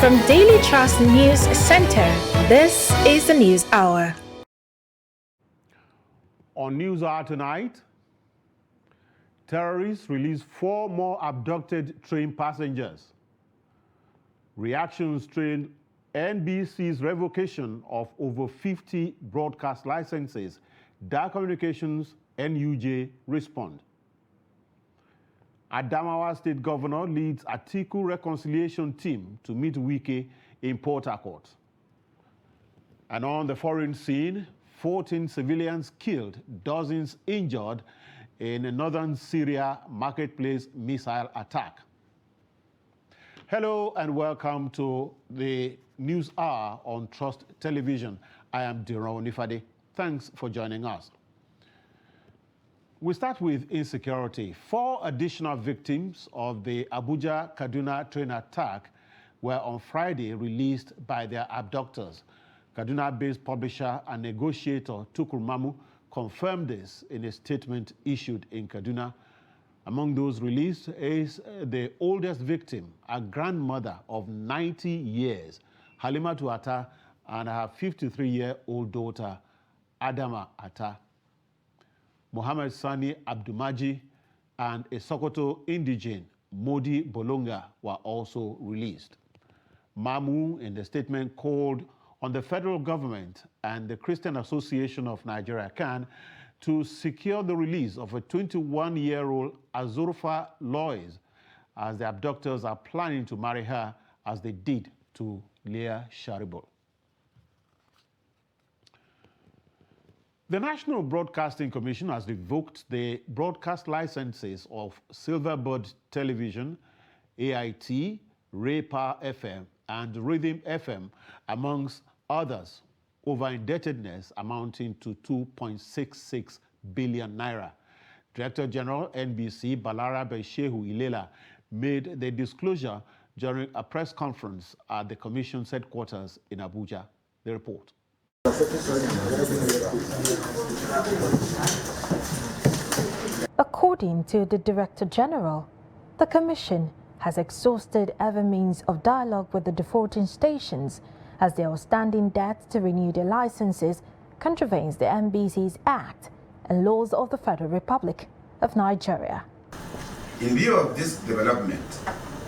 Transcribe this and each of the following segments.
From Daily Trust News Center, this is the News Hour. On News Hour tonight, terrorists release 4 more abducted train passengers. Reactions train NBC's revocation of over 50 broadcast licenses. Dark Communications, NUJ respond. Adamawa State Governor leads Atiku reconciliation team to meet Wike in Port Harcourt. And on the foreign scene, 14 civilians killed, dozens injured in a northern Syria marketplace missile attack. Hello and welcome to the News Hour on Trust Television. I am Diron Nifade. Thanks for joining us. We start with insecurity. 4 additional victims of the Abuja-Kaduna train attack were on Friday released by their abductors. Kaduna-based publisher and negotiator Tukur Mamu confirmed this in a statement issued in Kaduna. Among those released is the oldest victim, a grandmother of 90 years, Halimatu Atta, and her 53-year-old daughter, Adama Atta. Mohammed Sani Abdumaji and a Sokoto indigene, Modi Bolonga, were also released. Mamu, in the statement, called on the federal government and the Christian Association of Nigeria, CAN, to secure the release of a 21-year-old Azurfa Lois, as the abductors are planning to marry her as they did to Leah Sharibol. The National Broadcasting Commission has revoked the broadcast licenses of Silverbird Television, AIT, Ray Power FM, and Rhythm FM, amongst others, over indebtedness amounting to 2.66 billion naira. Director General NBC Balarabe Shehu Ilela made the disclosure during a press conference at the Commission's headquarters in Abuja. The report. According to the Director General, the Commission has exhausted every means of dialogue with the defaulting stations as their outstanding debt to renew their licenses contravenes the NBC's Act and laws of the Federal Republic of Nigeria. In view of this development,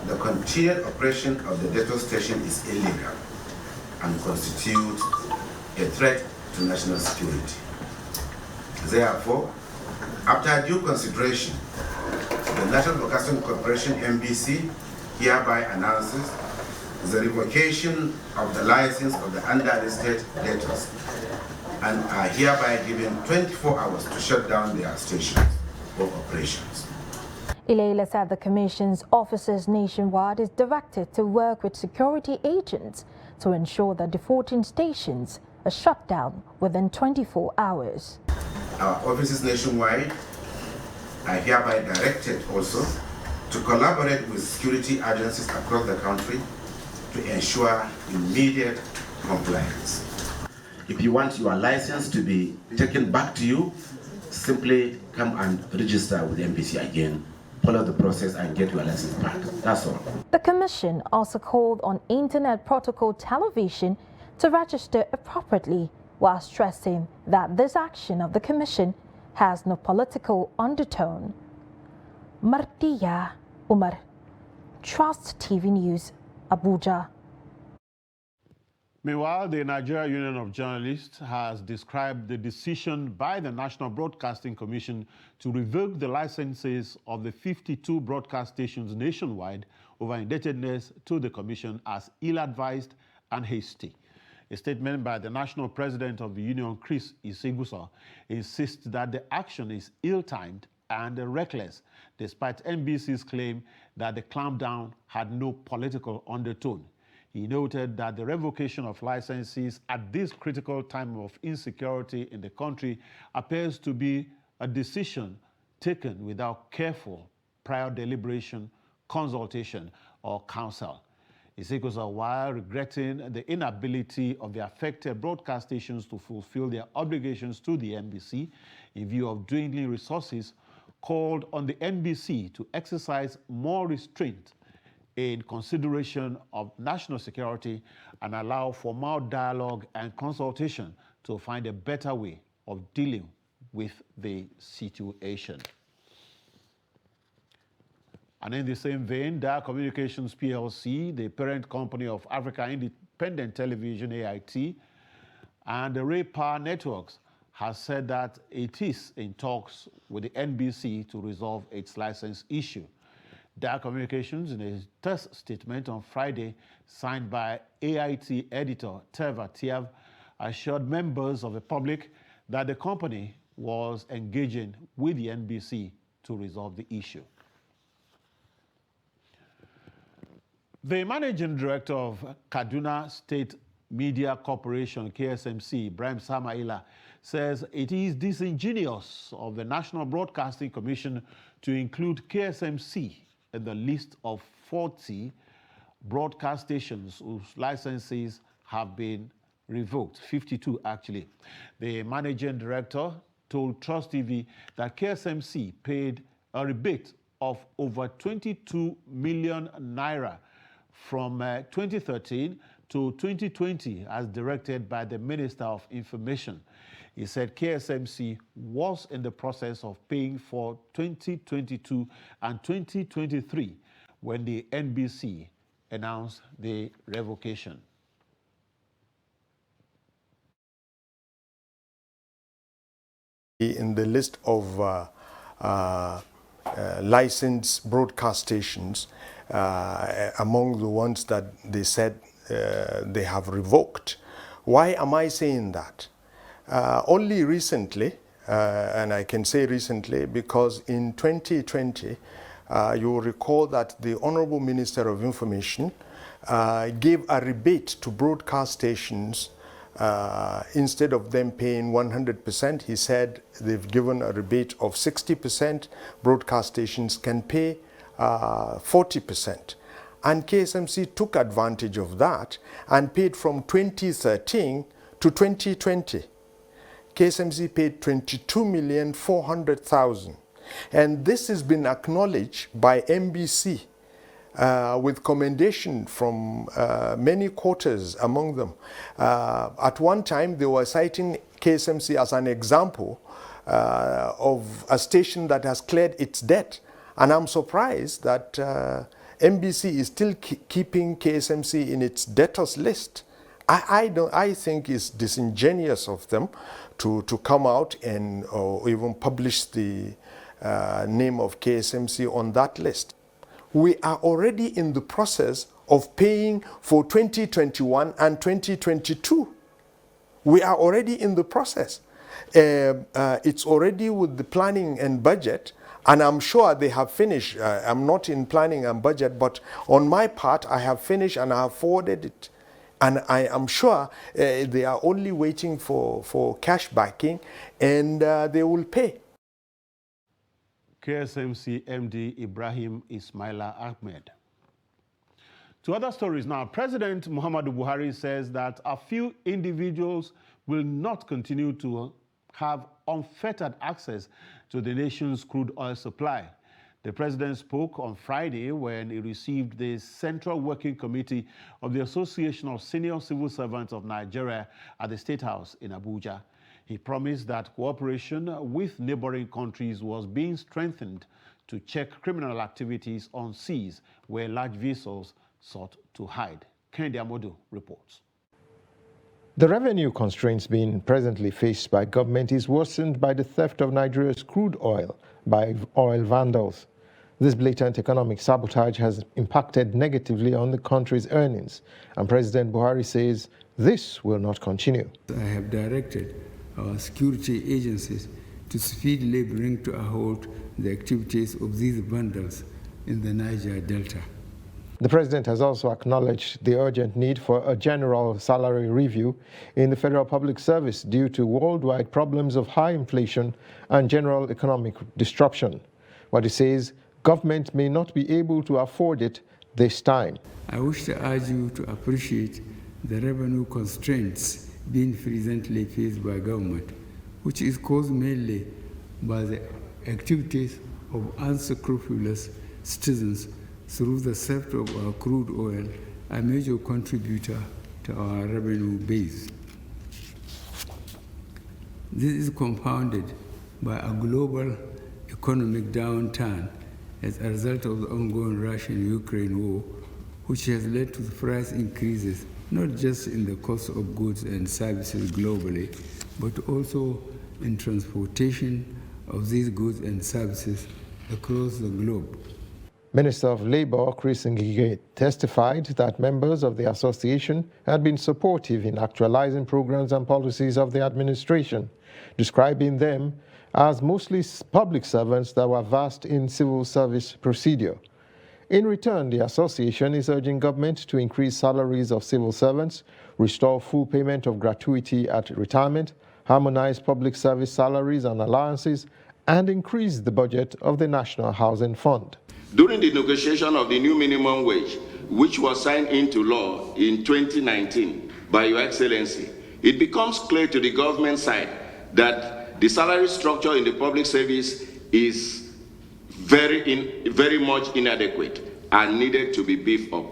the continued operation of the debtor station is illegal and constitutes a threat to national security. Therefore, after due consideration, the National Broadcasting Corporation (NBC) hereby announces the revocation of the license of the underlisted debtors and are hereby given 24 hours to shut down their stations of operations. Ilela said the Commission's officers nationwide is directed to work with security agents to ensure that defaulting stations are shut down within 24 hours. Our offices nationwide are hereby directed also to collaborate with security agencies across the country to ensure immediate compliance. If you want your license to be taken back to you, simply come and register with NBC again, follow the process and get your license back. That's all. The Commission also called on Internet Protocol Television to register appropriately, while stressing that this action of the Commission has no political undertone. Martiya Umar, Trust TV News, Abuja. Meanwhile, the Nigeria Union of Journalists has described the decision by the National Broadcasting Commission to revoke the licenses of the 52 broadcast stations nationwide over indebtedness to the Commission as ill-advised and hasty. A statement by the national president of the union, Chris Isigusa, insists that the action is ill-timed and reckless, despite NBC's claim that the clampdown had no political undertone. He noted that the revocation of licenses at this critical time of insecurity in the country appears to be a decision taken without careful prior deliberation, consultation, or counsel. Isigusa, while regretting the inability of the affected broadcast stations to fulfill their obligations to the NBC in view of dwindling resources, called on the NBC to exercise more restraint in consideration of national security and allow for more dialogue and consultation to find a better way of dealing with the situation. And in the same vein, Dar Communications PLC, the parent company of Africa Independent Television, AIT, and the Ray Power Networks, has said that it is in talks with the NBC to resolve its license issue. Dar Communications, in a test statement on Friday, signed by AIT editor Teva Tiav, assured members of the public that the company was engaging with the NBC to resolve the issue. The managing director of Kaduna State Media Corporation, KSMC, Ibrahim Samaila, says it is disingenuous of the National Broadcasting Commission to include KSMC in the list of 40 broadcast stations whose licenses have been revoked, 52 actually. The managing director told Trust TV that KSMC paid a rebate of over 22 million naira from 2013 to 2020 as directed by the Minister of Information. He said KSMC was in the process of paying for 2022 and 2023 when the NBC announced the revocation. In the list of licensed broadcast stations, among the ones that they said they have revoked. Why am I saying that? Only recently, and I can say recently because in 2020, you will recall that the Honorable Minister of Information gave a rebate to broadcast stations. Instead of them paying 100%, he said they've given a rebate of 60%. Broadcast stations can pay 40%. And KSMC took advantage of that and paid from 2013 to 2020. KSMC paid 22,400,000. And this has been acknowledged by NBC with commendation from many quarters among them. At one time, they were citing KSMC as an example of a station that has cleared its debt. And I'm surprised that NBC is still keeping KSMC in its debtors list. I think it's disingenuous of them to come out and even publish the name of KSMC on that list. We are already in the process of paying for 2021 and 2022. We are already in the process. It's already with the planning and budget, and I'm sure they have finished. I'm not in planning and budget, but on my part, I have finished and I have forwarded it. And I am sure they are only waiting for cash backing, and they will pay. KSMC MD Ibrahim Ismaila Ahmed. To other stories now, President Muhammadu Buhari says that a few individuals will not continue to have unfettered access to the nation's crude oil supply. The president spoke on Friday when he received the Central Working Committee of the Association of Senior Civil Servants of Nigeria at the State House in Abuja. He promised that cooperation with neighboring countries was being strengthened to check criminal activities on seas where large vessels sought to hide. Kendi Amodu reports. The revenue constraints being presently faced by government is worsened by the theft of Nigeria's crude oil by oil vandals. This blatant economic sabotage has impacted negatively on the country's earnings, and President Buhari says this will not continue. I have directed our security agencies to speedily bring to a halt the activities of these vandals in the Niger Delta. The president has also acknowledged the urgent need for a general salary review in the Federal Public Service due to worldwide problems of high inflation and general economic disruption. But he says government may not be able to afford it this time. I wish to urge you to appreciate the revenue constraints being presently faced by government, which is caused mainly by the activities of unscrupulous citizens through the theft of our crude oil, a major contributor to our revenue base. This is compounded by a global economic downturn as a result of the ongoing Russian-Ukraine war, which has led to the price increases not just in the cost of goods and services globally, but also in transportation of these goods and services across the globe. Minister of Labour Chris Ngige testified that members of the association had been supportive in actualizing programs and policies of the administration, describing them as mostly public servants that were versed in civil service procedure. In return, the association is urging government to increase salaries of civil servants, restore full payment of gratuity at retirement, harmonize public service salaries and allowances, and increase the budget of the National Housing Fund. During the negotiation of the new minimum wage, which was signed into law in 2019 by Your Excellency, it becomes clear to the government side that the salary structure in the public service is very much inadequate and needed to be beefed up.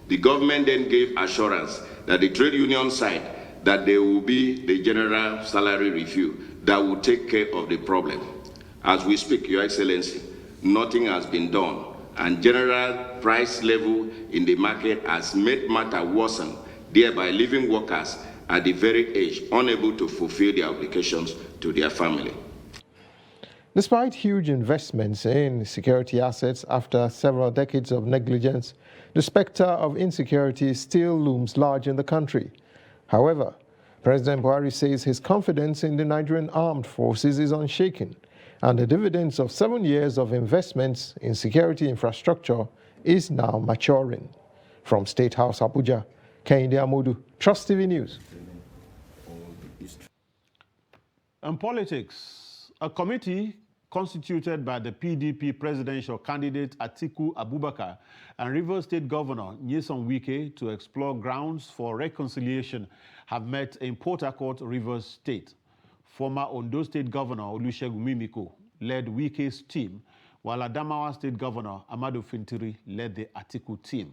The government then gave assurance that the trade union side that there will be the general salary review that will take care of the problem. As we speak, Your Excellency, nothing has been done, and general price level in the market has made matter worsen, thereby leaving workers at the very age unable to fulfill their obligations to their family. Despite huge investments in security assets after several decades of negligence, the specter of insecurity still looms large in the country. However, President Buhari says his confidence in the Nigerian armed forces is unshaken, and the dividends of 7 years of investments in security infrastructure is now maturing. From State House, Abuja, Kehinde Amodu, Trust TV News. In politics, a committee constituted by the PDP presidential candidate Atiku Abubakar and Rivers State Governor Nyesom Wike to explore grounds for reconciliation have met in Port Harcourt, Rivers State. Former Ondo State Governor Olusegun Mimiko led Wike's team, while Adamawa State Governor Amadu Fintiri led the Atiku team.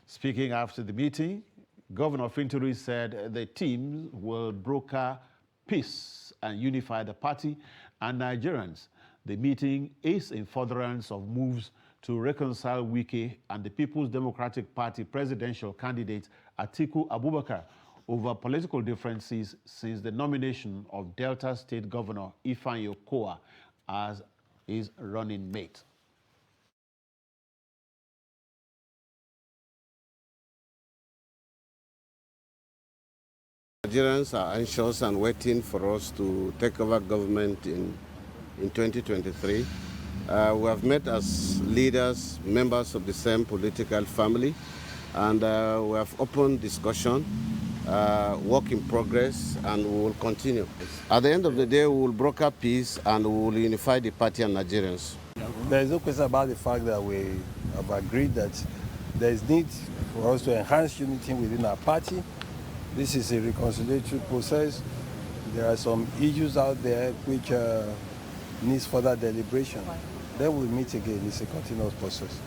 Speaking after the meeting, Governor Fintiri said the teams will broker peace and unify the party and Nigerians. The meeting is in furtherance of moves to reconcile Wike and the People's Democratic Party presidential candidate Atiku Abubakar over political differences since the nomination of Delta State Governor Ifeanyi Okowa as his running mate. Nigerians are anxious and waiting for us to take over government in 2023. We have met as leaders, members of the same political family, and we have open discussion, work in progress, and we will continue. At the end of the day, we will broker peace and we will unify the party and Nigerians. There is no question about the fact that we have agreed that there is need for us to enhance unity within our party. This is a reconciliatory process. There are some issues out there which needs further deliberation. Then we'll meet again. It's a continuous process.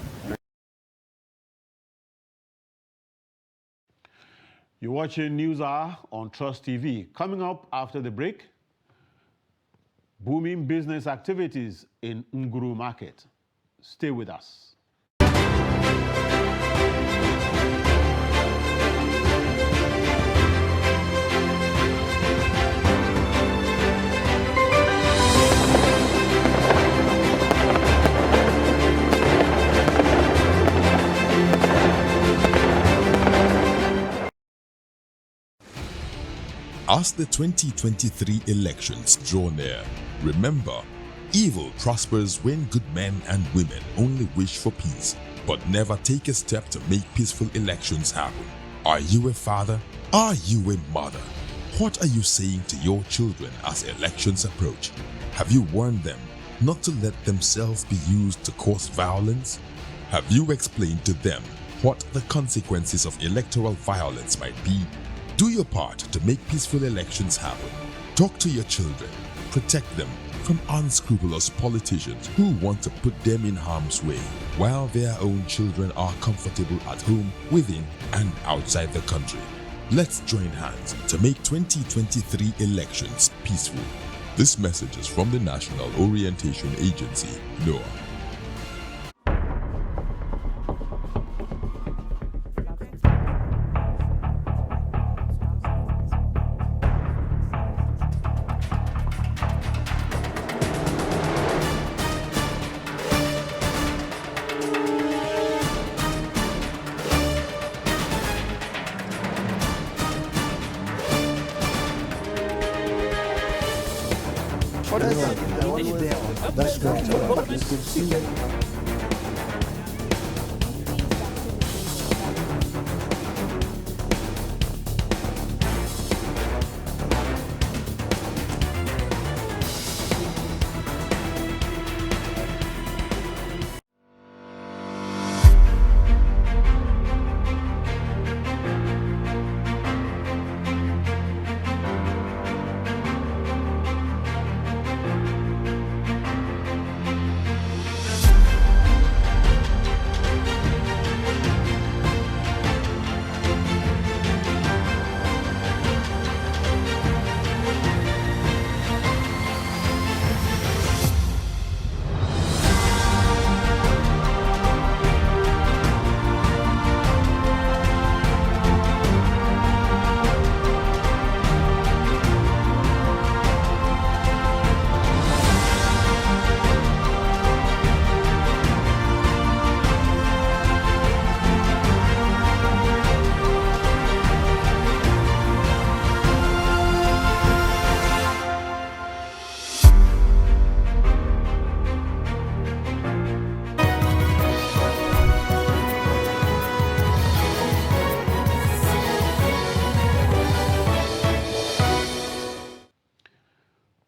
You're watching News Hour on Trust TV. Coming up after the break, booming business activities in Nguru Market. Stay with us. As the 2023 elections draw near, remember, evil prospers when good men and women only wish for peace, but never take a step to make peaceful elections happen. Are you a father? Are you a mother? What are you saying to your children as elections approach? Have you warned them not to let themselves be used to cause violence? Have you explained to them what the consequences of electoral violence might be? Do your part to make peaceful elections happen. Talk to your children. Protect them from unscrupulous politicians who want to put them in harm's way. while their own children are comfortable at home, within and outside the country. Let's join hands to make 2023 elections peaceful. This message is from the National Orientation Agency, NOAA. That's great. Good to see you.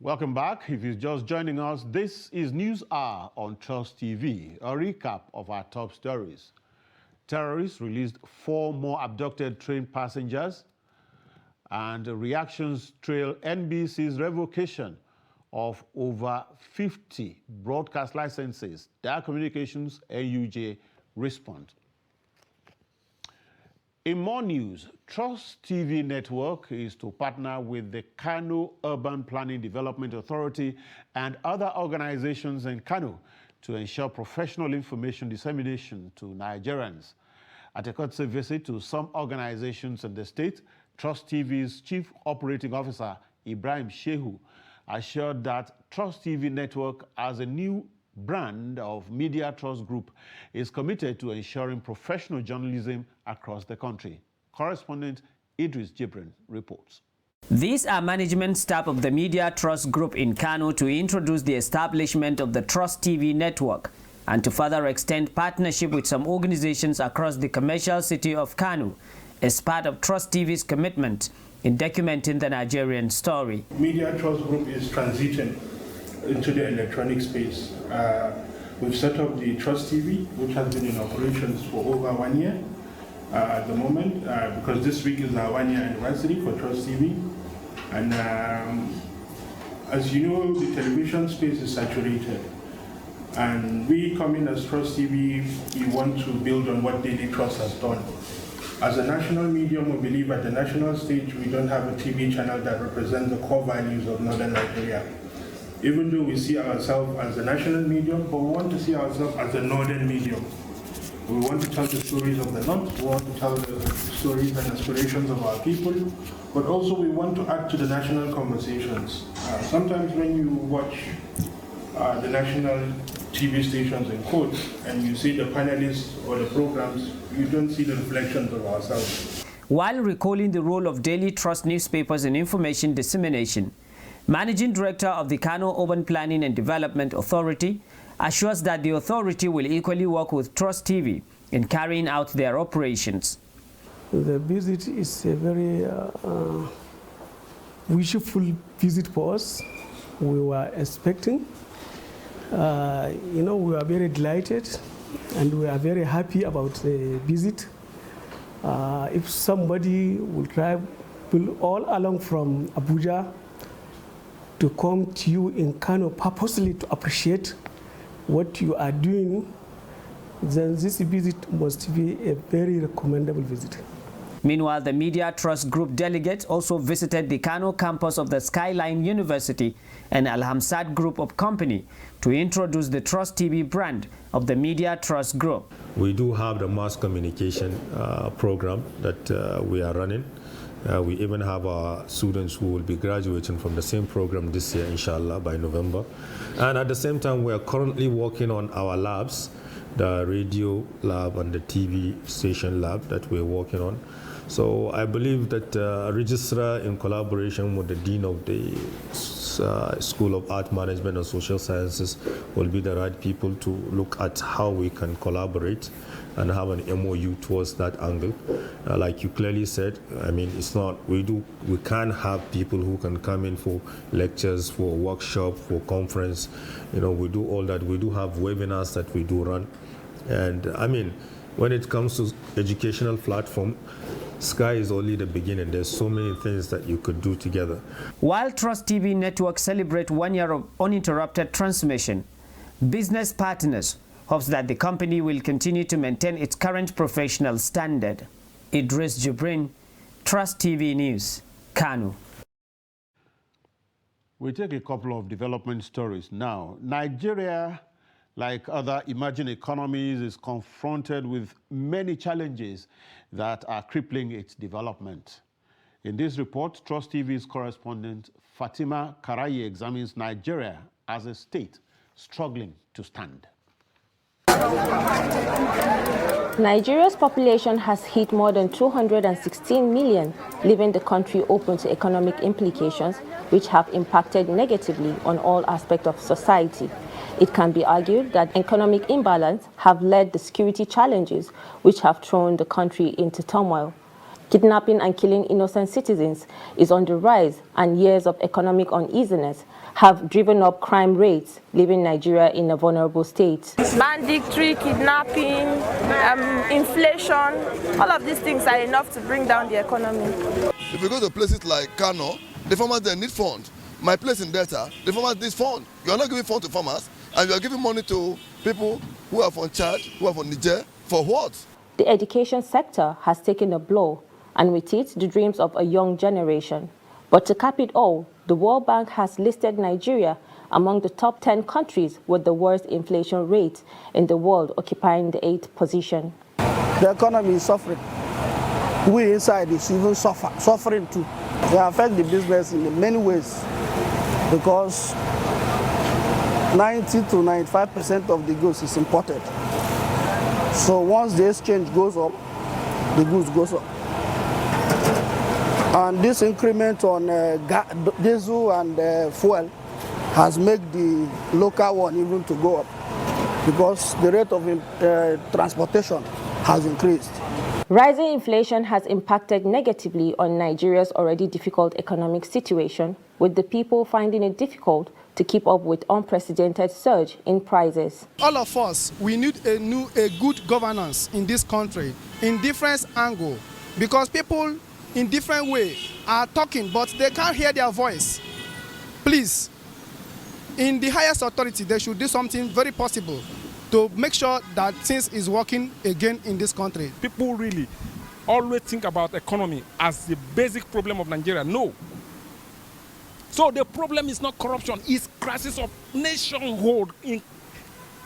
Welcome back. If you're just joining us, this is News Hour on Trust TV, a recap of our top stories. Terrorists released 4 more abducted train passengers, and reactions trail NBC's revocation of over 50 broadcast licenses. Dia Communications, NUJ, respond. In more news, Trust TV Network is to partner with the Kano Urban Planning Development Authority and other organizations in Kano to ensure professional information dissemination to Nigerians. At a courtesy visit to some organizations in the state, Trust TV's Chief Operating Officer, Ibrahim Shehu, assured that Trust TV Network, as a new brand of Media Trust Group, is committed to ensuring professional journalism across the country. Correspondent Idris Jibrin reports. These are management staff of the Media Trust Group in Kano to introduce the establishment of the Trust TV network and to further extend partnership with some organizations across the commercial city of Kano as part of Trust TV's commitment in documenting the Nigerian story. Media Trust Group is transiting into the electronic space. We've set up the Trust TV, which has been in operations for over 1 year at the moment, because this week is our 1-year anniversary for Trust TV. And as you know, the television space is saturated. And we come in as Trust TV, we want to build on what Daily Trust has done. As a national medium, we believe at the national stage, we don't have a TV channel that represents the core values of Northern Nigeria. Even though we see ourselves as a national medium, but we want to see ourselves as a northern medium. We want to tell the stories of the North, we want to tell the stories and aspirations of our people, but also we want to add to the national conversations. Sometimes when you watch the national TV stations in quotes and you see the panelists or the programs, you don't see the reflections of ourselves. While recalling the role of Daily Trust newspapers in information dissemination, Managing Director of the Kano Urban Planning and Development Authority assures that the authority will equally work with Trust TV in carrying out their operations. The visit is a very wishful visit for us. We were expecting. We are very delighted and we are very happy about the visit. If somebody will drive all along from Abuja to come to you in Kano purposely to appreciate what you are doing, then this visit must be a very recommendable visit. Meanwhile, the Media Trust Group delegates also visited the Kano campus of the Skyline University and Al-Hamsat Group of Company to introduce the Trust TV brand of the Media Trust Group. We do have the mass communication program that we are running. We even have our students who will be graduating from the same program this year, inshallah, by November. And at the same time, we are currently working on our labs, the radio lab and the TV station lab that we're working on. So I believe that Registrar, in collaboration with the Dean of the School of Art Management and Social Sciences, will be the right people to look at how we can collaborate and have an MOU towards that angle. Like you clearly said, I mean, it's not, we can have people who can come in for lectures, for workshop, for conference. You know, we do all that. We do have webinars that we do run. And I mean, when it comes to educational platform, sky is only the beginning. There's so many things that you could do together. While Trust TV Network celebrate 1 year of uninterrupted transmission, business partners hopes that the company will continue to maintain its current professional standard. Idris Jibrin, Trust TV News, Kano. We take a couple of development stories now. Nigeria, like other emerging economies, is confronted with many challenges that are crippling its development. In this report, Trust TV's correspondent Fatima Karaye examines Nigeria as a state struggling to stand. Nigeria's population has hit more than 216 million, leaving the country open to economic implications which have impacted negatively on all aspects of society. It can be argued that economic imbalance have led to security challenges which have thrown the country into turmoil. Kidnapping and killing innocent citizens is on the rise, and years of economic uneasiness have driven up crime rates, leaving Nigeria in a vulnerable state. Banditry, kidnapping, inflation, all of these things are enough to bring down the economy. If you go to places like Kano, the farmers there need funds. My place in Delta, the farmers need funds. You are not giving funds to farmers, and you are giving money to people who are from Chad, who are from Niger. For what? The education sector has taken a blow, and with it, the dreams of a young generation. But to cap it all, the World Bank has listed Nigeria among the top 10 countries with the worst inflation rate in the world, occupying the 8th position. The economy is suffering. We inside is even suffering too. They affect the business in many ways because 90 to 95% of the goods is imported. So once the exchange goes up, the goods goes up. And this increment on diesel and fuel has made the local one even to go up because the rate of transportation has increased. Rising inflation has impacted negatively on Nigeria's already difficult economic situation, with the people finding it difficult to keep up with unprecedented surge in prices. All of us, we need a good governance in this country, in different angle, because people in different way are talking, but they can't hear their voice. Please, in the highest authority, they should do something very possible to make sure that things is working again in this country. People really always think about economy as the basic problem of Nigeria. No. So the problem is not corruption, it's crisis of nationhood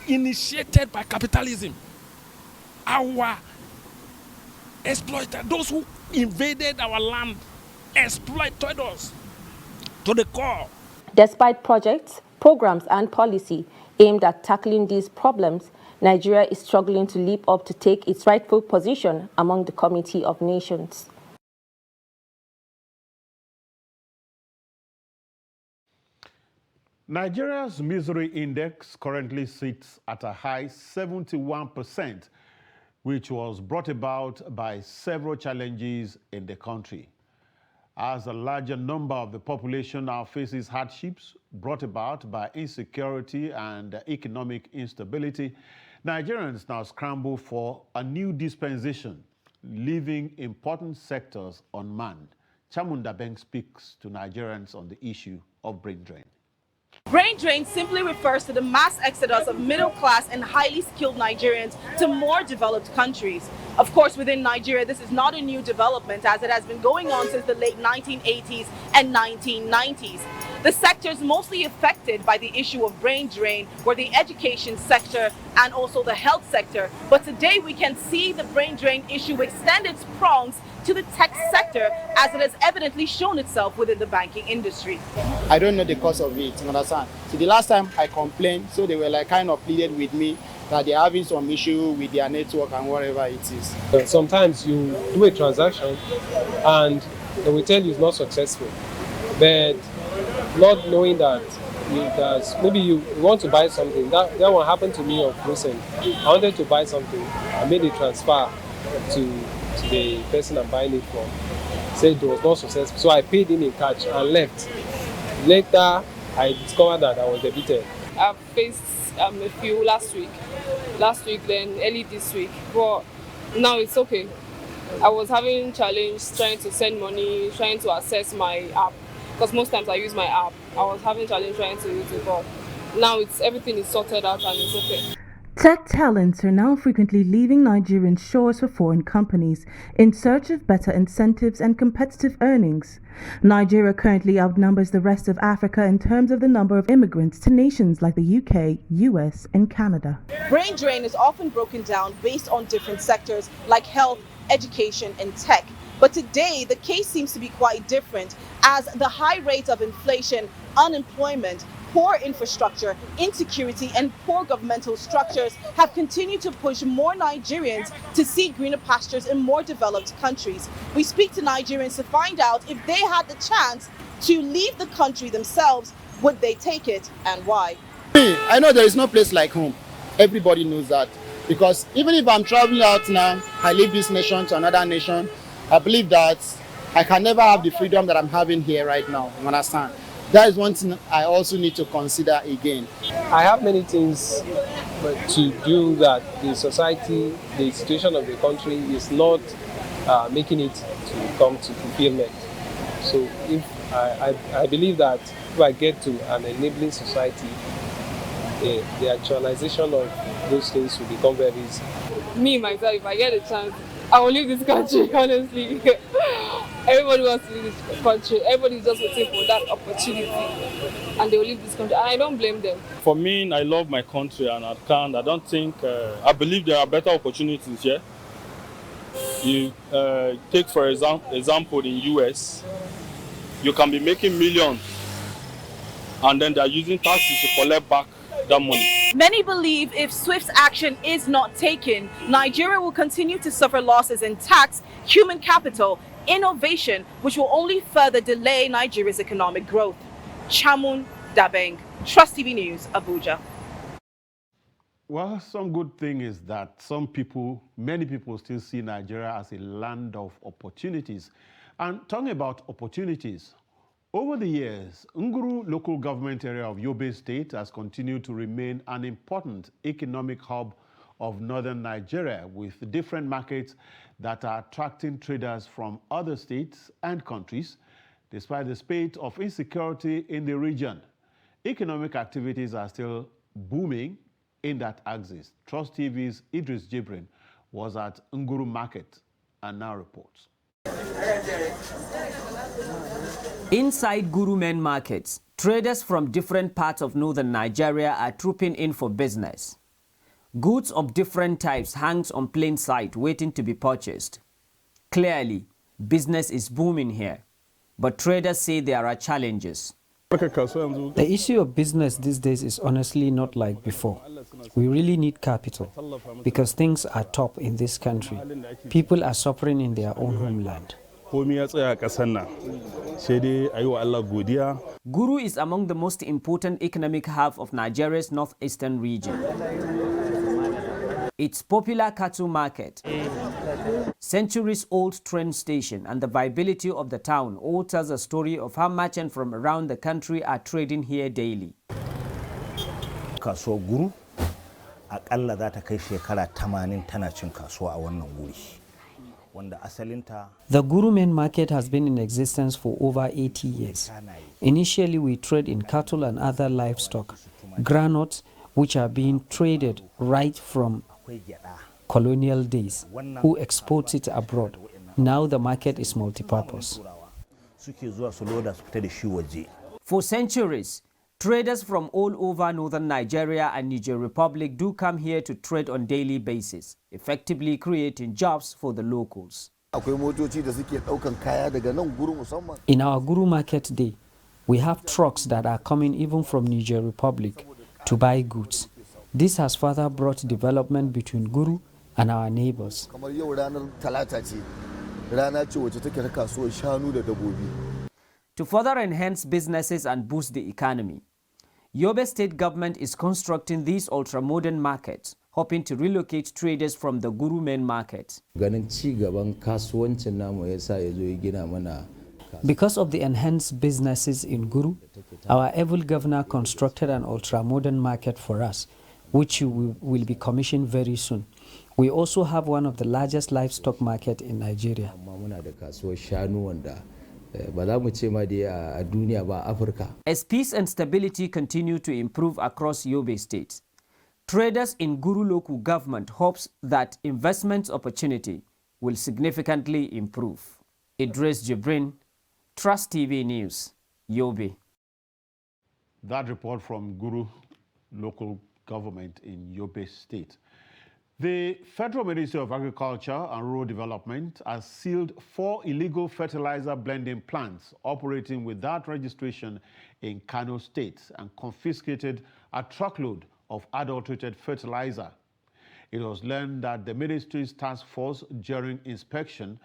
initiated by capitalism. Our exploiter, those who invaded our land, exploited us to the core. Despite projects, programs, and policy aimed at tackling these problems, Nigeria is struggling to leap up to take its rightful position among the Committee of Nations. Nigeria's misery index currently sits at a high 71%, which was brought about by several challenges in the country. As a larger number of the population now faces hardships brought about by insecurity and economic instability, Nigerians now scramble for a new dispensation, leaving important sectors unmanned. Chamunda Beng speaks to Nigerians on the issue of brain drain. Brain drain simply refers to the mass exodus of middle-class and highly skilled Nigerians to more developed countries. Of course, within Nigeria, this is not a new development, as it has been going on since the late 1980s and 1990s. The sectors mostly affected by the issue of brain drain were the education sector and also the health sector. But today we can see the brain drain issue extend its prongs to the tech sector, as it has evidently shown itself within the banking industry. I don't know the cause of it, you understand? So the last time I complained, so they were like kind of pleaded with me that they're having some issue with their network and whatever it is. Sometimes you do a transaction and they will tell you it's not successful, but not knowing that maybe you want to buy something. That one happened to me of recent. I wanted to buy something. I made a transfer to the person I'm buying it from. Said it was not successful, so I paid him in cash and left. Later, I discovered that I was debited. I've faced a few last week, then early this week, but now it's okay. I was having challenge trying to send money, trying to access my app, because most times I use my app. I was having challenge trying to use it, but now everything is sorted out and it's okay. Tech talents are now frequently leaving Nigerian shores for foreign companies in search of better incentives and competitive earnings. Nigeria currently outnumbers the rest of Africa in terms of the number of immigrants to nations like the UK, US, and Canada. Brain drain is often broken down based on different sectors like health, education, and tech. But today, the case seems to be quite different, as the high rate of inflation, unemployment, poor infrastructure, insecurity, and poor governmental structures have continued to push more Nigerians to seek greener pastures in more developed countries. We speak to Nigerians to find out if they had the chance to leave the country themselves, would they take it and why? I know there is no place like home. Everybody knows that. Because even if I'm traveling out now, I leave this nation to another nation, I believe that I can never have the freedom that I'm having here right now. You understand? That is one thing I also need to consider again. I have many things to do that the society, the situation of the country is not making it to come to fulfillment. So if I believe that if I get to an enabling society, the actualization of those things will become very easy. Me, myself, if I get a chance, I will leave this country, honestly. Everybody wants to leave this country. Everybody's just waiting for that opportunity. And they will leave this country. And I don't blame them. For me, I love my country and I don't think, I believe there are better opportunities here. You take, for example, in US, you can be making millions and then they're using taxes to collect back that money. Many believe if swift action is not taken, Nigeria will continue to suffer losses in tax, human capital, innovation, which will only further delay Nigeria's economic growth. Chamun Dabeng, Trust TV News, Abuja. Well, some good thing is that many people still see Nigeria as a land of opportunities. And talking about opportunities, over the years, Nguru local government area of Yobe State has continued to remain an important economic hub of northern Nigeria, with different markets that are attracting traders from other states and countries. Despite the spate of insecurity in the region, economic activities are still booming in that axis. Trust TV's Idris Jibrin was at Nguru Market and now reports. Inside Guru Men markets, traders from different parts of northern Nigeria are trooping in for business. Goods of different types hangs on plain sight waiting to be purchased. Clearly, business is booming here, but traders say there are challenges. The issue of business these days is honestly not like before. We really need capital because things are tough in this country. People are suffering in their own homeland. Guru is among the most important economic hub of Nigeria's northeastern region. Its popular cattle market, centuries-old train station, and the viability of the town all tells a story of how merchants from around the country are trading here daily. Kasuwar Guru akalla za ta kai shekara 80 tana cin kasuwa a wannan guri. The Guru Men market has been in existence for over 80 years. Initially, we trade in cattle and other livestock, granules, which are being traded right from colonial days, who exports it abroad. Now the market is multipurpose. For centuries, traders from all over northern Nigeria and Niger Republic do come here to trade on daily basis, effectively creating jobs for the locals. In our Guru Market Day, we have trucks that are coming even from Niger Republic to buy goods. This has further brought development between Guru and our neighbors. To further enhance businesses and boost the economy, Yobe State government is constructing these ultra-modern markets, hoping to relocate traders from the Guru main market. Because of the enhanced businesses in Guru, our able governor constructed an ultra-modern market for us, which will be commissioned very soon. We also have one of the largest livestock market in Nigeria. As peace and stability continue to improve across Yobe State, traders in Guru local government hopes that investment opportunity will significantly improve. Idris Jibrin, Trust TV News, Yobe. That report from Guru local government in Yobe State. The Federal Ministry of Agriculture and Rural Development has sealed 4 illegal fertilizer blending plants operating without registration in Kano State and confiscated a truckload of adulterated fertilizer. It was learned that the ministry's task force during inspection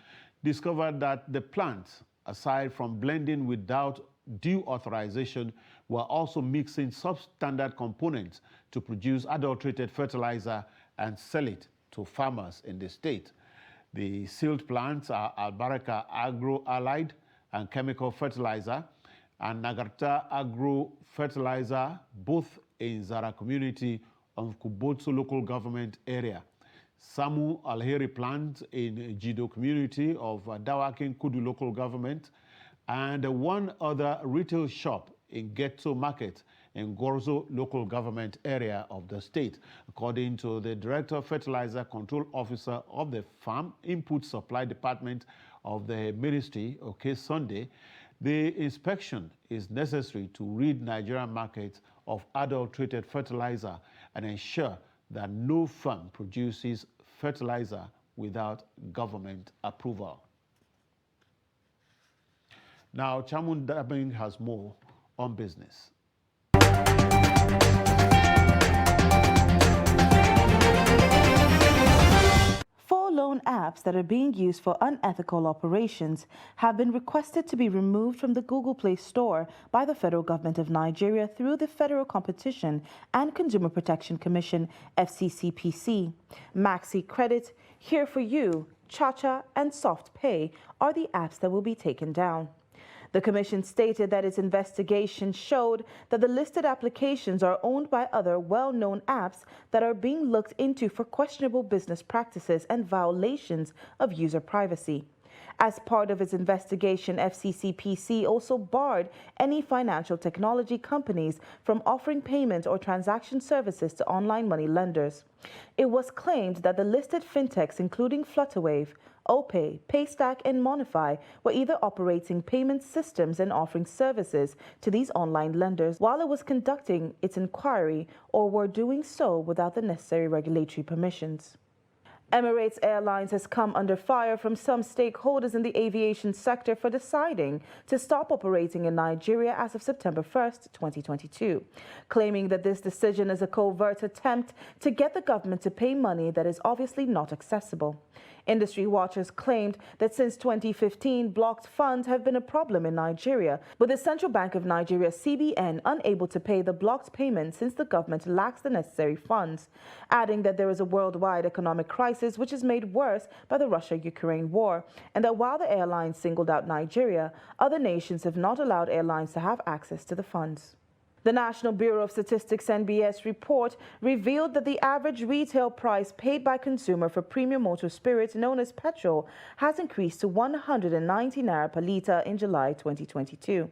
discovered that the plants, aside from blending without due authorization, were also mixing substandard components to produce adulterated fertilizer and sell it to farmers in the state. The sealed plants are Albaraka Agro Allied and Chemical Fertilizer and Nagarta Agro Fertilizer, both in Zara community of Kubotso local government area. Samu Alheri plant in Jido community of Dawakin Kudu local government, and one other retail shop in Ghetto Market in Gorzo local government area of the state. According to the Director of Fertilizer Control Officer of the Farm Input Supply Department of the Ministry, OK Sunday, the inspection is necessary to rid Nigerian markets of adulterated fertilizer and ensure that no farm produces fertilizer without government approval. Now, Chamun Dabing has more on business. 4 loan apps that are being used for unethical operations have been requested to be removed from the Google Play Store by the Federal Government of Nigeria through the Federal Competition and Consumer Protection Commission, FCCPC. Maxi Credit, Here For You, Chacha, and Soft Pay are the apps that will be taken down. The Commission stated that its investigation showed that the listed applications are owned by other well-known apps that are being looked into for questionable business practices and violations of user privacy. As part of its investigation, FCCPC also barred any financial technology companies from offering payment or transaction services to online money lenders. It was claimed that the listed fintechs, including Flutterwave, OPay, Paystack, and Monify, were either operating payment systems and offering services to these online lenders while it was conducting its inquiry, or were doing so without the necessary regulatory permissions. Emirates Airlines has come under fire from some stakeholders in the aviation sector for deciding to stop operating in Nigeria as of September 1st, 2022, claiming that this decision is a covert attempt to get the government to pay money that is obviously not accessible. Industry watchers claimed that since 2015, blocked funds have been a problem in Nigeria, with the Central Bank of Nigeria, CBN, unable to pay the blocked payments since the government lacks the necessary funds, adding that there is a worldwide economic crisis which is made worse by the Russia-Ukraine war, and that while the airlines singled out Nigeria, other nations have not allowed airlines to have access to the funds. The National Bureau of Statistics NBS report revealed that the average retail price paid by consumer for premium motor spirits known as petrol has increased to 190 naira per litre in July 2022.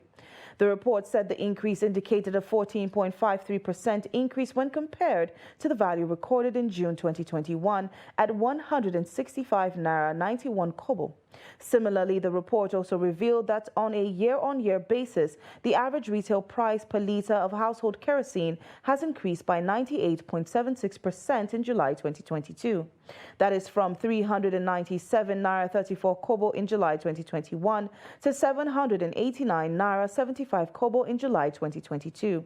The report said the increase indicated a 14.53% increase when compared to the value recorded in June 2021 at 165 naira 91 kobo. Similarly, the report also revealed that on a year-on-year basis, the average retail price per litre of household kerosene has increased by 98.76% in July 2022. That is from 397 naira 34 kobo in July 2021 to 789 naira 75 kobo in July 2022.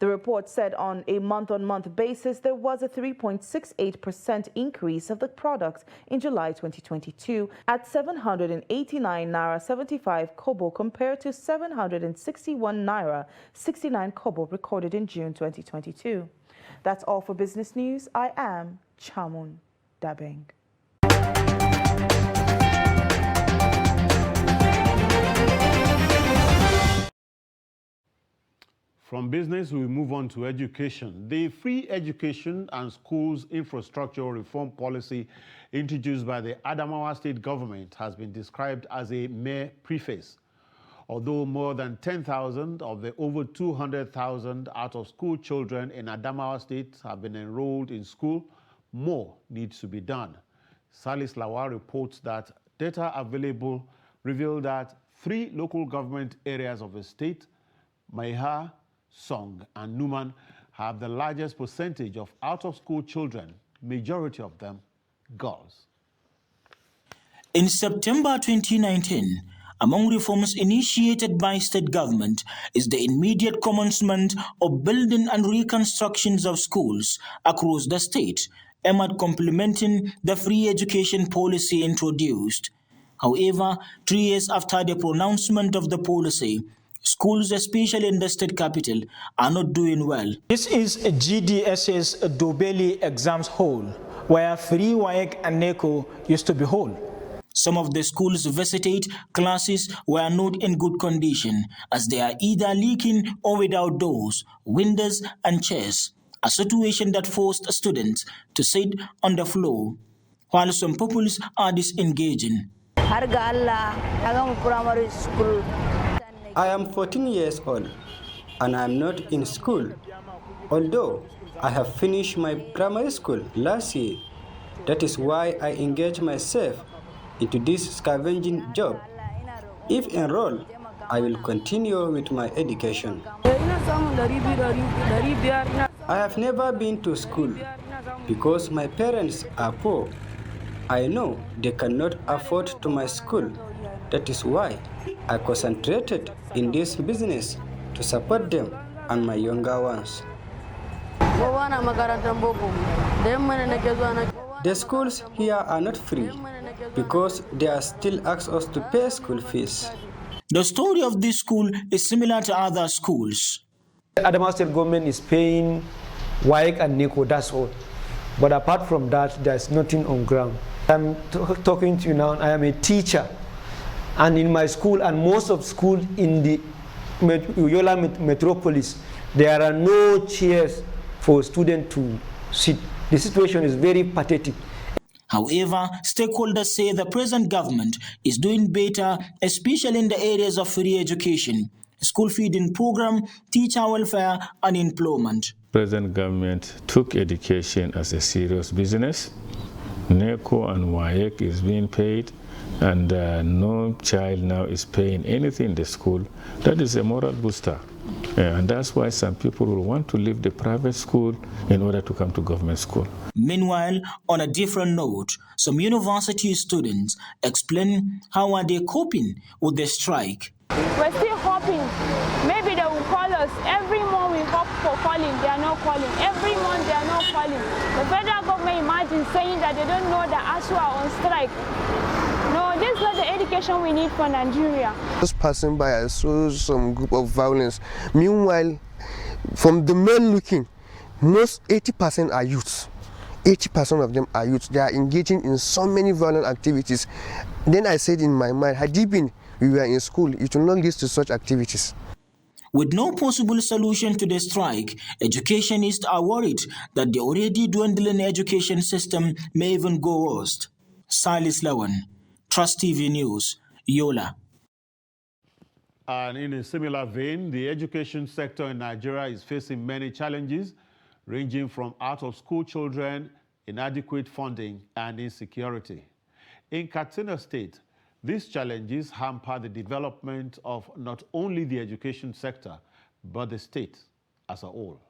The report said on a month-on-month basis, there was a 3.68% increase of the product in July 2022 at 789 naira 75 kobo compared to 761 naira 69 kobo recorded in June 2022. That's all for business news. I am Chamun Dabeng. From business, we move on to education. The Free Education and Schools Infrastructure Reform Policy introduced by the Adamawa State government has been described as a mere preface. Although more than 10,000 of the over 200,000 out-of-school children in Adamawa State have been enrolled in school, more needs to be done. Salis Lawal reports that data available reveal that 3 local government areas of the state, Maiha, Song, and Numan, have the largest percentage of out-of-school children, majority of them girls. In September 2019, among reforms initiated by state government is the immediate commencement of building and reconstructions of schools across the state, aimed complementing the free education policy introduced. However, 3 years after the pronouncement of the policy, schools, especially in the state capital, are not doing well. This is a GDS's Dobeli exams hall, where free WAEC and NECO used to be held. Some of the schools visited classes were not in good condition, as they are either leaking or without doors, windows, and chairs, a situation that forced students to sit on the floor, while some pupils are disengaging. I am 14 years old and I am not in school. Although I have finished my primary school last year, that is why I engage myself into this scavenging job. If enrolled, I will continue with my education. I have never been to school because my parents are poor. I know they cannot afford to my school. That is why I concentrated in this business to support them and my younger ones. The schools here are not free because they are still ask us to pay school fees. The story of this school is similar to other schools. The Adamawa State government is paying WAEC and NECO, that's all. But apart from that, there's nothing on ground. I'm talking to you now, I am a teacher. And in my school and most of schools in the Yola metropolis, there are no chairs for students to sit. The situation is very pathetic. However, stakeholders say the present government is doing better, especially in the areas of free education, school feeding program, teacher welfare, and employment. Present government took education as a serious business. NECO and WAEC is being paid, and no child now is paying anything in the school. That is a moral booster. And that's why some people will want to leave the private school in order to come to government school. Meanwhile, on a different note, some university students explain how are they coping with the strike. We're still hoping. Maybe they will call us. Every month we hope for calling. They are not calling. Every month they are not calling. The federal government imagine saying that they don't know that ASUU are on strike. No, this is not the education we need for Nigeria. Just passing by, I saw some group of violence. Meanwhile, from the men looking, most 80% are youths. 80% of them are youths. They are engaging in so many violent activities. Then I said in my mind, had it been we were in school, it will not lead to such activities. With no possible solution to the strike, educationists are worried that the already dwindling education system may even go worse. Silas Lawan, Trust TV News, Yola. And in a similar vein, the education sector in Nigeria is facing many challenges, ranging from out-of-school children, inadequate funding, and insecurity. In Katsina State, these challenges hamper the development of not only the education sector, but the state as a whole.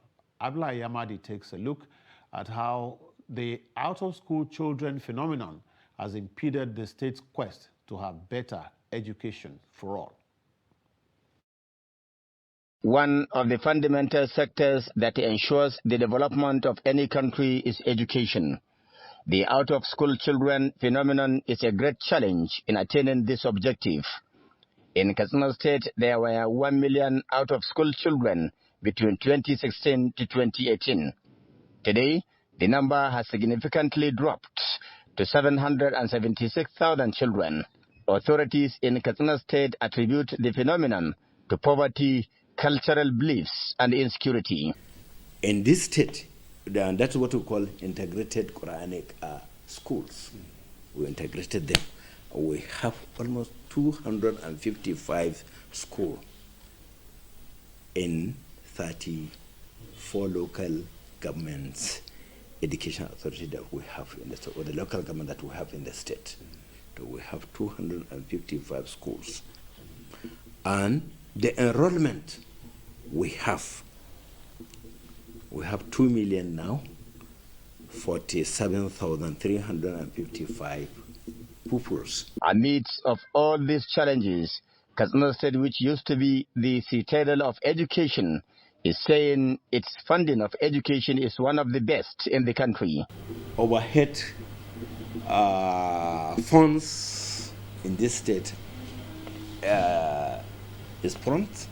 Abdullahi Yamadi takes a look at how the out-of-school children phenomenon has impeded the state's quest to have better education for all. One of the fundamental sectors that ensures the development of any country is education. The out-of-school children phenomenon is a great challenge in attaining this objective. In Katsina State, there were 1 million out-of-school children between 2016 to 2018. Today, the number has significantly dropped to 776,000 children. Authorities in Katsina State attribute the phenomenon to poverty, cultural beliefs, and insecurity. In this state, and that's what we call integrated Quranic schools. We integrated them. We have almost 255 schools in 34 local governments, education authority that we have in the state, or the local government that we have in the state. So we have 255 schools. And the enrollment we have 2 million now, 47,355 pupils. Amidst of all these challenges, Katsina State, which used to be the citadel of education, is saying its funding of education is one of the best in the country. Overhead funds in this state is prompt.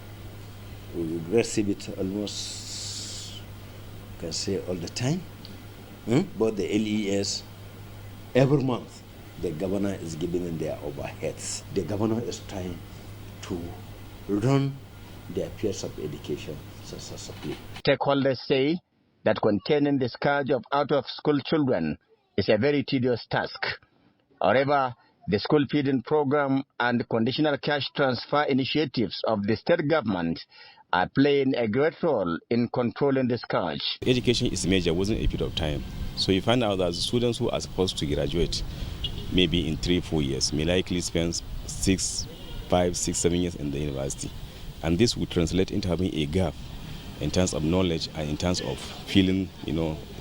We receive it almost, you can say, all the time. But the LES, every month, the governor is giving them their overheads. The governor is trying to run the affairs of education successfully. Stakeholders say that containing the scourge of out-of-school children is a very tedious task. However, the school feeding program and conditional cash transfer initiatives of the state government are playing a great role in controlling the scourge. Education is major within a period of time. So you find out that students who are supposed to graduate maybe in 3-4 years may likely spend 6, 5, 6, 7 years in the university. And this would translate into having a gap in terms of knowledge and in terms of filling,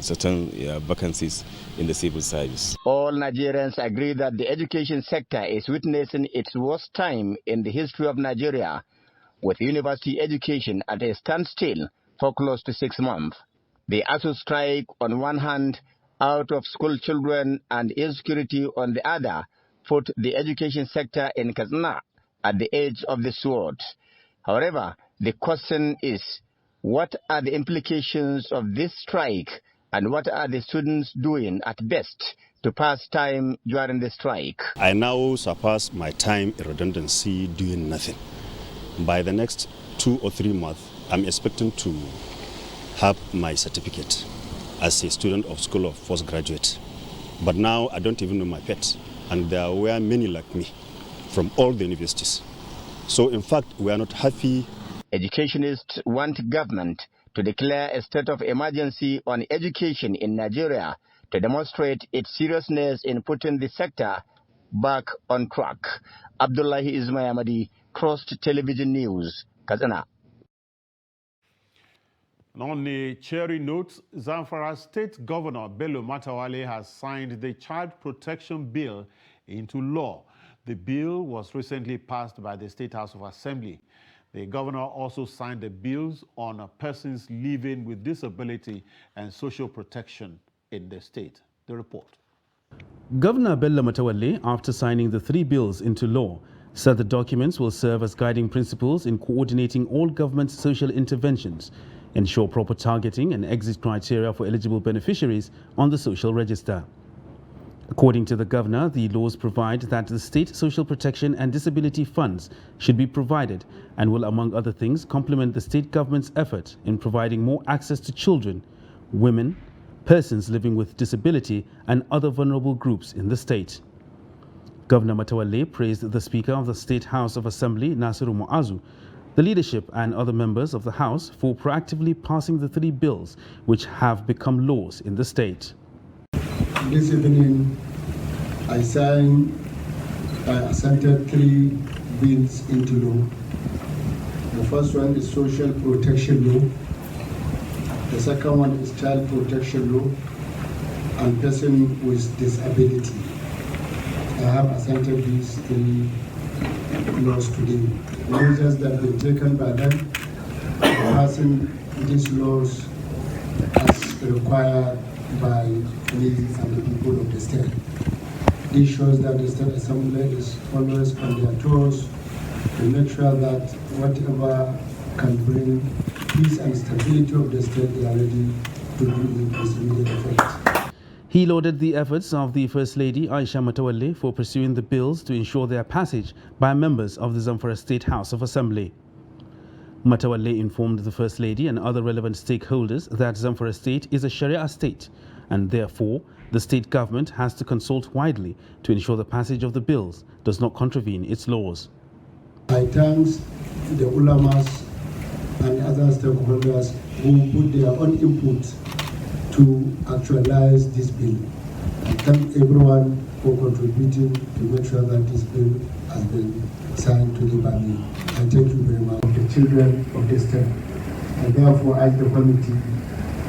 certain vacancies in the civil service. All Nigerians agree that the education sector is witnessing its worst time in the history of Nigeria, with university education at a standstill for close to 6 months. The ASU strike on one hand, out-of-school children and insecurity on the other, put the education sector in Katsina at the edge of the sword. However, the question is, what are the implications of this strike, and what are the students doing at best to pass time during the strike? I now surpass my time in redundancy doing nothing. By the next 2 or 3 months, I'm expecting to have my certificate as a student of School of Postgraduate. But now I don't even know my pet, and there were many like me from all the universities. So in fact, we are not happy. Educationists want government to declare a state of emergency on education in Nigeria to demonstrate its seriousness in putting the sector back on track. Abdullahi Ismail Ahmadi, Cross Television News, Katsina. On a cheery note, Zamfara State Governor Bello Matawalle has signed the Child Protection Bill into law. The bill was recently passed by the State House of Assembly. The governor also signed the bills on persons living with disability and social protection in the state. The report. Governor Bello Matawalle, after signing the 3 bills into law, said the documents will serve as guiding principles in coordinating all government social interventions, ensure proper targeting and exit criteria for eligible beneficiaries on the social register. According to the governor, the laws provide that the state social protection and disability funds should be provided and will, among other things, complement the state government's effort in providing more access to children, women, persons living with disability and other vulnerable groups in the state. Governor Matawalle praised the Speaker of the State House of Assembly, Nasiru Mu'azu, the leadership and other members of the House for proactively passing the 3 bills which have become laws in the state. This evening, I assented 3 bills into law. The first one is Social Protection Law. The second one is Child Protection Law and Person with Disability. I have assented these 3 laws today. Measures that have been taken by them passing these laws as required by me and the people of the state. This shows that the State Assembly is always on their toes to make sure that whatever can bring peace and stability of the state, they are ready to do in its immediate effect. He lauded the efforts of the First Lady Aisha Matawalle for pursuing the bills to ensure their passage by members of the Zamfara State House of Assembly. Matawalle informed the First Lady and other relevant stakeholders that Zamfara State is a Sharia state and therefore the state government has to consult widely to ensure the passage of the bills does not contravene its laws. I thank the ulamas and other stakeholders who put their own input to actualize this bill. I thank everyone for contributing to make sure that this bill has been signed today by me. I thank you very much. The children of the state. I therefore ask the committee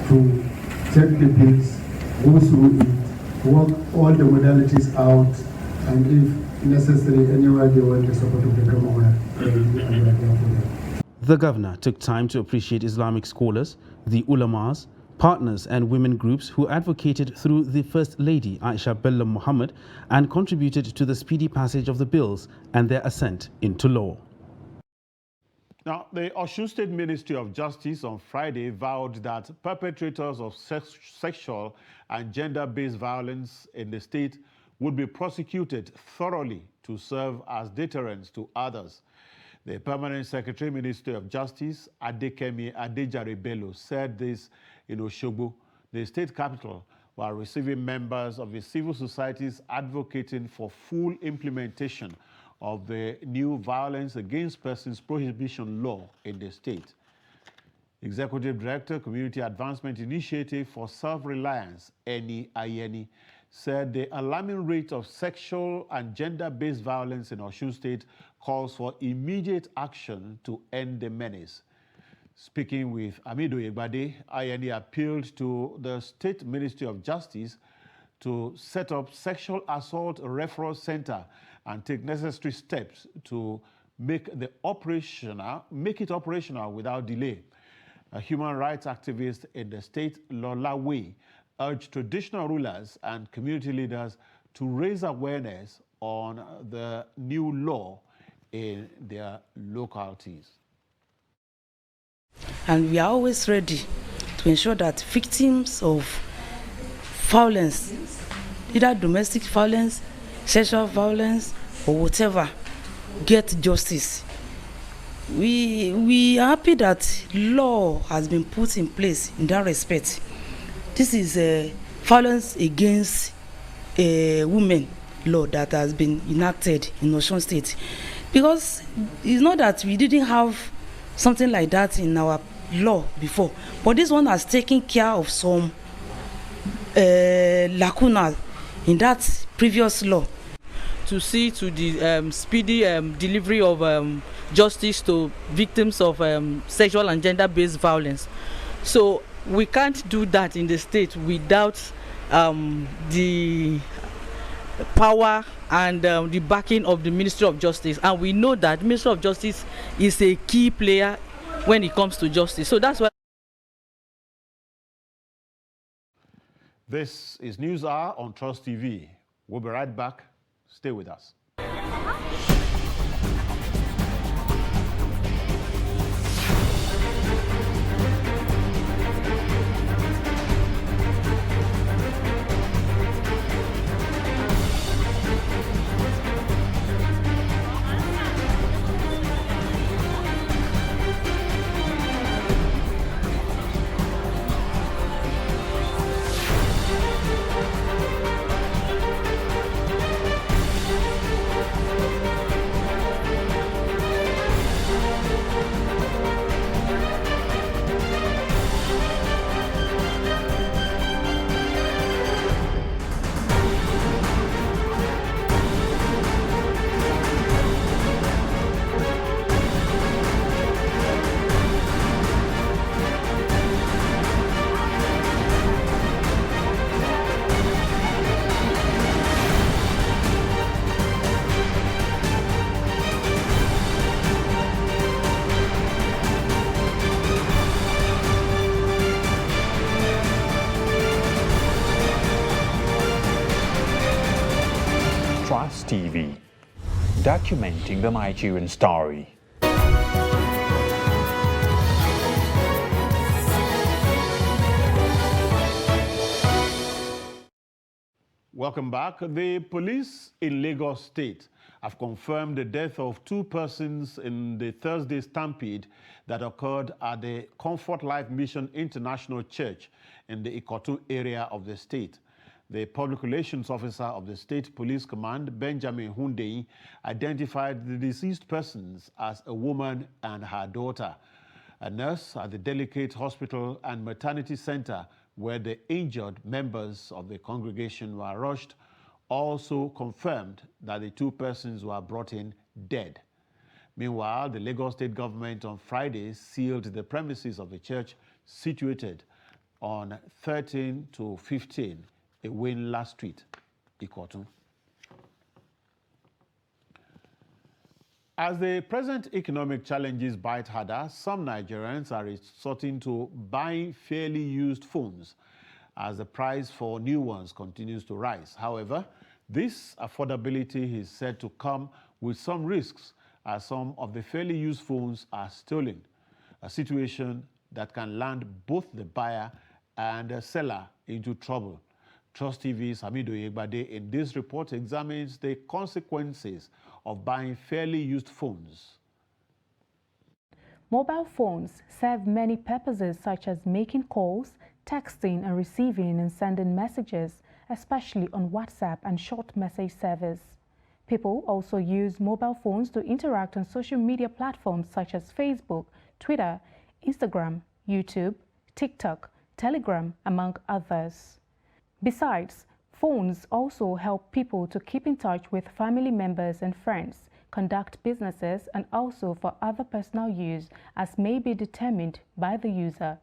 to take the bills, go through it, work all the modalities out, and if necessary, anywhere they want the support of the Commonwealth, The governor took time to appreciate Islamic scholars, the ulamas, partners and women groups who advocated through the First Lady Aisha Bello Muhammad and contributed to the speedy passage of the bills and their assent into law. Now, the Osun State Ministry of Justice on Friday vowed that perpetrators of sexual and gender-based violence in the state would be prosecuted thoroughly to serve as deterrents to others. The Permanent Secretary, Ministry of Justice, Adekemi Adejare Bello, said this in Osogbo, the state capital, while receiving members of the civil societies advocating for full implementation of the new Violence Against Persons Prohibition Law in the state. Executive Director, Community Advancement Initiative for Self-Reliance, Eni Ayeni, said the alarming rate of sexual and gender-based violence in Osun State calls for immediate action to end the menace. Speaking with Amido Egbade, Ayeni appealed to the State Ministry of Justice to set up Sexual Assault Referral Center and take necessary steps to make it operational without delay. A human rights activist in the state, Lola Way, urged traditional rulers and community leaders to raise awareness on the new law in their localities. And we are always ready to ensure that victims of violence, either domestic violence, sexual violence, or whatever, get justice. We are happy that law has been put in place in that respect. This is a violence against women law that has been enacted in Osun State. Because it's not that we didn't have something like that in our law before, but this one has taken care of some lacunas in that previous law. To see to the speedy delivery of justice to victims of sexual and gender-based violence. So we can't do that in the state without the power and the backing of the Ministry of Justice. And we know that the Ministry of Justice is a key player when it comes to justice. So that's why. This is News Hour on Trust TV. We'll be right back. Stay with us. documenting the Nigerian story. Welcome back. The police in Lagos State have confirmed the death of 2 persons in the Thursday stampede that occurred at the Comfort Life Mission International Church in the Ikotu area of the state. The public relations officer of the State Police Command, Benjamin Hundeyi, identified the deceased persons as a woman and her daughter. A nurse at the Delicate Hospital and Maternity Center, where the injured members of the congregation were rushed, also confirmed that the 2 persons were brought in dead. Meanwhile, the Lagos State government on Friday sealed the premises of the church situated on 13 to 15 Iwinla Street, Ikotu. As the present economic challenges bite harder, some Nigerians are resorting to buying fairly used phones as the price for new ones continues to rise. However, this affordability is said to come with some risks, as some of the fairly used phones are stolen, a situation that can land both the buyer and the seller into trouble. Trust TV's Hamidu Yegbade in this report examines the consequences of buying fairly used phones. Mobile phones serve many purposes such as making calls, texting and receiving and sending messages, especially on WhatsApp and short message service. People also use mobile phones to interact on social media platforms such as Facebook, Twitter, Instagram, YouTube, TikTok, Telegram, among others. Besides, phones also help people to keep in touch with family members and friends, conduct businesses, and also for other personal use as may be determined by the user.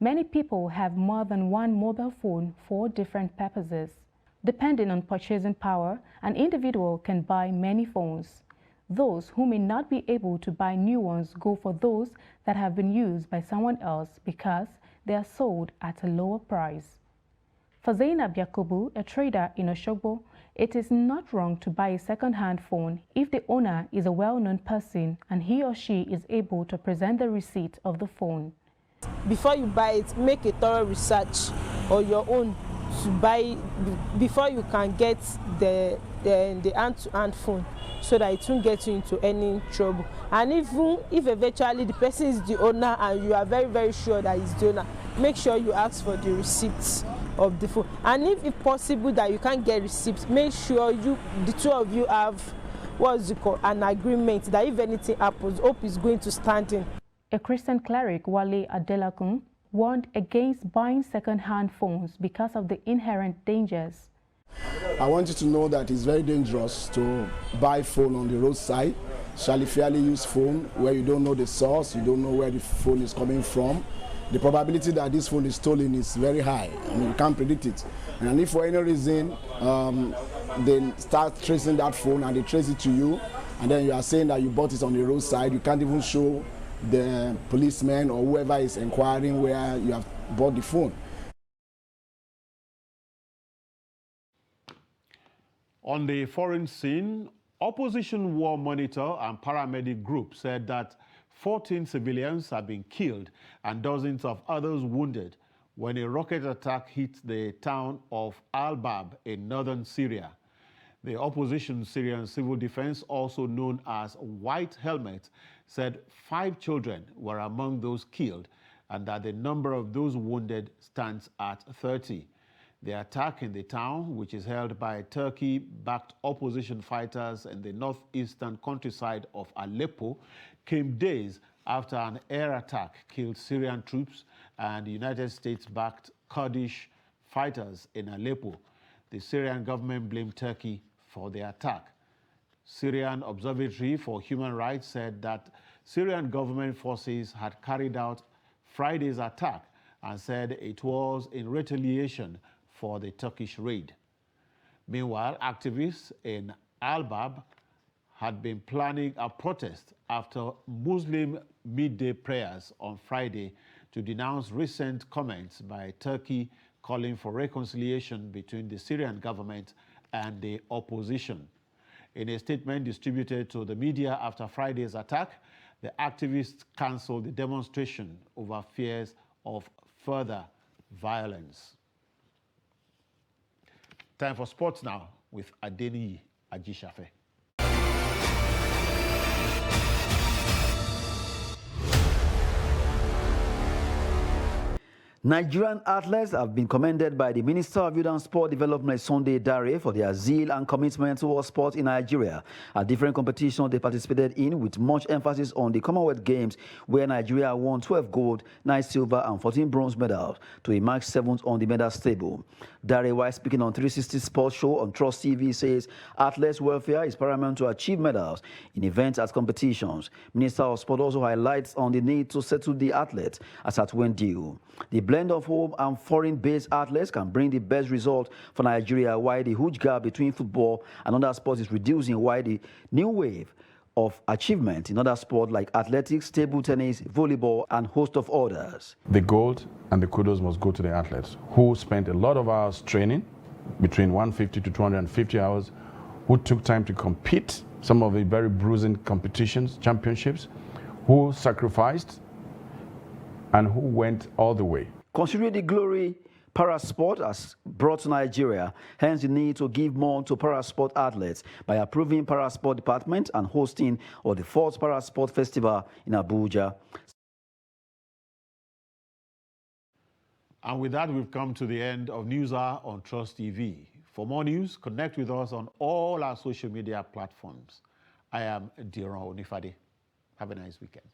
Many people have more than one mobile phone for different purposes. Depending on purchasing power, an individual can buy many phones. Those who may not be able to buy new ones go for those that have been used by someone else because they are sold at a lower price. For Zainab Yakubu, a trader in Oshogbo, it is not wrong to buy a second-hand phone if the owner is a well-known person and he or she is able to present the receipt of the phone. Before you buy it, make a thorough research on your own to buy before you can get the hand-to-hand phone, so that it won't get you into any trouble. And even if eventually the person is the owner and you are very, very sure that he's the owner, make sure you ask for the receipts of the phone. And if possible that you can't get receipts, make sure the two of you have an agreement that if anything happens, hope is going to stand in. A Christian cleric, Wale Adelakun, warned against buying second-hand phones because of the inherent dangers. I want you to know that it's very dangerous to buy phone on the roadside, especially fairly used phone where you don't know the source, you don't know where the phone is coming from. The probability that this phone is stolen is very high. I mean, you can't predict it. And if for any reason they start tracing that phone and they trace it to you, and then you are saying that you bought it on the roadside, you can't even show the policeman or whoever is inquiring where you have bought the phone. On the foreign scene, opposition war monitor and paramedic group said that 14 civilians have been killed and dozens of others wounded when a rocket attack hit the town of Al-Bab in northern Syria. The opposition Syrian Civil Defense, also known as White Helmet, said 5 children were among those killed and that the number of those wounded stands at 30. The attack in the town, which is held by Turkey-backed opposition fighters in the northeastern countryside of Aleppo, came days after an air attack killed Syrian troops and United States-backed Kurdish fighters in Aleppo. The Syrian government blamed Turkey for the attack. Syrian Observatory for Human Rights said that Syrian government forces had carried out Friday's attack and said it was in retaliation for the Turkish raid. Meanwhile, activists in Al-Bab had been planning a protest after Muslim midday prayers on Friday to denounce recent comments by Turkey calling for reconciliation between the Syrian government and the opposition. In a statement distributed to the media after Friday's attack, the activists canceled the demonstration over fears of further violence. Time for sports now with Adeniyi Ajishafe. Nigerian athletes have been commended by the Minister of Youth and Sport Development, Sunday Dare, for their zeal and commitment towards sport in Nigeria. At different competitions they participated in, with much emphasis on the Commonwealth Games, where Nigeria won 12 gold, 9 silver and 14 bronze medals to emerge 7th on the medal table. Dare, while speaking on 360 Sports Show on Trust TV, says athletes' welfare is paramount to achieve medals in events as competitions. Minister of Sport also highlights on the need to settle the athletes as at when due. The blend of home and foreign-based athletes can bring the best result for Nigeria, while the huge gap between football and other sports is reducing, while the new wave of achievement in other sports like athletics, table tennis, volleyball, and host of others. The gold and the kudos must go to the athletes who spent a lot of hours training, between 150 to 250 hours, who took time to compete, some of the very bruising competitions, championships, who sacrificed, and who went all the way. Considering the glory parasport has brought to Nigeria, hence the need to give more to parasport athletes by approving parasport department and hosting of the 4th Parasport Festival in Abuja. And with that, we've come to the end of News Hour on Trust TV. For more news, connect with us on all our social media platforms. I am Diron Onifade. Have a nice weekend.